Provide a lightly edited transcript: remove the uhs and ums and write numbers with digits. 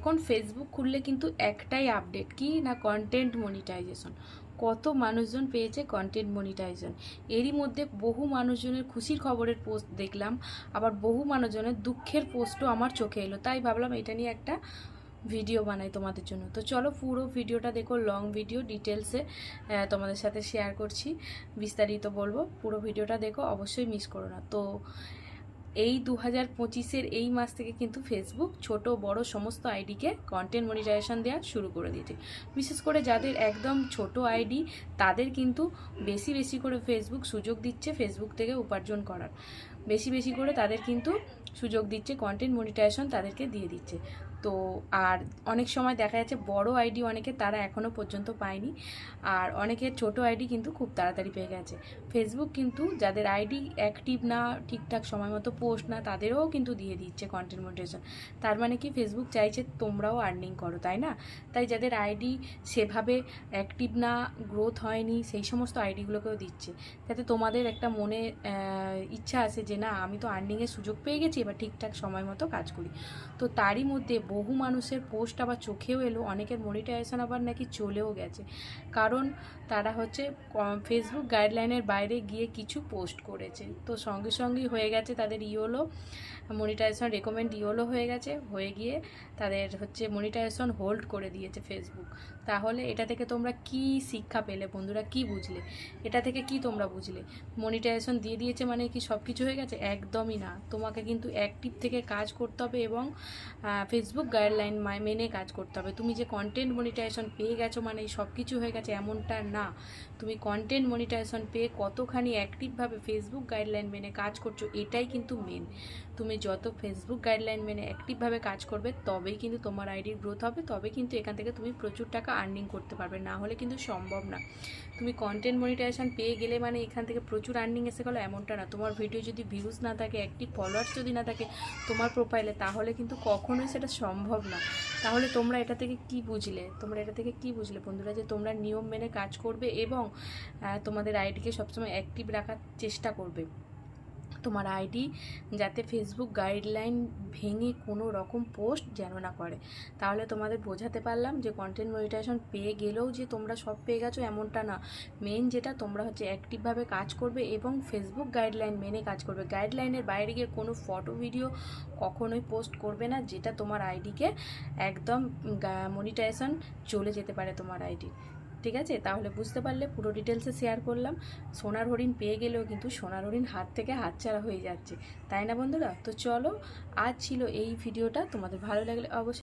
এখন ফেসবুক খুললে কিন্তু একটাই আপডেট কি না, কন্টেন্ট মনিটাইজেশন। কত মানুষজন পেয়েছে কন্টেন্ট মনিটাইজেশন। এরই মধ্যে বহু মানুষজনের খুশির খবরের পোস্ট দেখলাম, আবার বহু মানুষজনের দুঃখের পোস্টও আমার চোখে এলো। তাই ভাবলাম এটা নিয়ে একটা ভিডিও বানাই তোমাদের জন্য। তো চলো পুরো ভিডিওটা দেখো, লং ভিডিও, ডিটেলসে তোমাদের সাথে শেয়ার করছি, বিস্তারিত বলবো। পুরো ভিডিওটা দেখো, অবশ্যই মিস করো না। তো এই 2025-এর এই মাস থেকে কিন্তু ফেসবুক ছোট বড় সমস্ত আইডিকে কন্টেন্ট মনিটাইজেশন দেওয়া শুরু করে দিয়েছে। বিশেষ করে যাদের একদম ছোট আইডি তাদের কিন্তু বেশি বেশি করে ফেসবুক সুযোগ দিচ্ছে ফেসবুক থেকে উপার্জন করার। বেশি বেশি করে তাদের কিন্তু সুযোগ দিচ্ছে, কন্টেন্ট মনিটাইজেশন তাদেরকে দিয়ে দিচ্ছে। তো আর অনেক সময় দেখা যাচ্ছে বড় আইডি অনেকে তারা এখনও পর্যন্ত পায়নি, আর অনেকের ছোট আইডি কিন্তু খুব তাড়াতাড়ি পেয়ে গেছে। ফেসবুক কিন্তু যাদের আইডি অ্যাক্টিভ না, ঠিকঠাক সময় মতো পোস্ট না, তাদেরও কিন্তু দিয়ে দিচ্ছে কন্টেন্ট মনিটাইজেশন। তার মানে কি ফেসবুক চাইছে তোমরাও আর্নিং করো, তাই না? তাই যাদের আইডি সেভাবে অ্যাক্টিভ না, গ্রোথ হয়নি, সেই সমস্ত আইডিগুলোকেও দিচ্ছে, যাতে তোমাদের একটা মনে ইচ্ছা আছে যে না আমি তো আর্নিংয়ের সুযোগ পেয়ে গেছি, এবার ঠিকঠাক সময় মতো কাজ করি। তো তারই মধ্যে বহু মানুষের পোস্ট আবার চোখেও এলো, অনেকের মনিটাইজেশন আবার নাকি চলেও গেছে, কারণ তারা হচ্ছে ফেসবুক গাইডলাইনের বাইরে গিয়ে কিছু পোস্ট করেছে। তো সঙ্গে সঙ্গেই হয়ে গেছে তাদের ইওলো মনিটাইজেশন রেকমেন্ড, ইওলো হয়ে গেছে, হয়ে গিয়ে তাদের হচ্ছে মনিটাইজেশন হোল্ড করে দিয়েছে ফেসবুক। তাহলে এটা থেকে তোমরা কি শিক্ষা পেলে বন্ধুরা, কি বুঝলে? এটা থেকে কি তোমরা বুঝলে? মনিটাইজেশন দিয়ে দিয়েছে মানে কি সব কিছু হয়ে গেছে? একদমই না। তোমাকে কিন্তু অ্যাক্টিভ থেকে কাজ করতে হবে এবং ফেসবুক গাইডলাইন মেনে কাজ করতে হবে। তুমি যে কন্টেন্ট মনিটাইজেশন পেয়ে গেছো মানে সব কিছু হয়ে গেছে এমনটা না। তুমি কন্টেন্ট মনিটাইজেশন পেয়ে কতখানি অ্যাক্টিভভাবে ফেসবুক গাইডলাইন মেনে কাজ করছো, এটাই কিন্তু মেন। তুমি যত ফেসবুক গাইডলাইন মেনে অ্যাক্টিভভাবে কাজ করবে তবেই কিন্তু তোমার আইডির গ্রোথ হবে, তবে কিন্তু এখান থেকে তুমি প্রচুর টাকা আর্নিং করতে পারবে, না হলে কিন্তু সম্ভব না। তুমি কন্টেন্ট মনিটাইজেশন পেয়ে গেলে মানে এখান থেকে প্রচুর আর্নিং এসে গেলো এমনটা না। তোমার ভিডিও যদি ভিউজ না থাকে, অ্যাক্টিভ ফলোয়ার্স যদি না থাকে তোমার প্রোফাইলে, তাহলে কিন্তু কখনোই সেটা সম্ভব না। তাহলে তোমরা এটা থেকে কি বুঝলে? বন্ধুরা, যে তোমরা নিয়ম মেনে কাজ করবে এবং তোমাদের আইডিকে সবসময় অ্যাক্টিভ রাখার চেষ্টা করবে। তোমার আইডি যাতে ফেসবুক গাইডলাইন ভেঙে কোনো রকম পোস্ট যেন না করে। তাহলে তোমাদের বোঝাতে পারলাম যে কন্টেন্ট মনিটাইজেশন পেয়ে গেলেও যে তোমরা সব পেয়ে গেছো এমনটা না। মেন যেটা, তোমরা হচ্ছে অ্যাক্টিভভাবে কাজ করবে এবং ফেসবুক গাইডলাইন মেনে কাজ করবে। গাইডলাইনের বাইরে গিয়ে কোনো ফটো ভিডিও কখনোই পোস্ট করবে না, যেটা তোমার আইডিকে একদম মনিটাইজেশন চলে যেতে পারে তোমার আইডি। ঠিক আছে? তাহলে বুঝতে পারলে, পুরো ডিটেলসে শেয়ার করলাম। সোনার হরিণ পেয়ে গেলেও কিন্তু সোনার হরিণ হাত থেকে হাতছাড়া হয়ে যাচ্ছে, তাই না বন্ধুরা? তো চলো, আজ ছিল এই ভিডিওটা। তোমাদের ভালো লাগলে অবশ্যই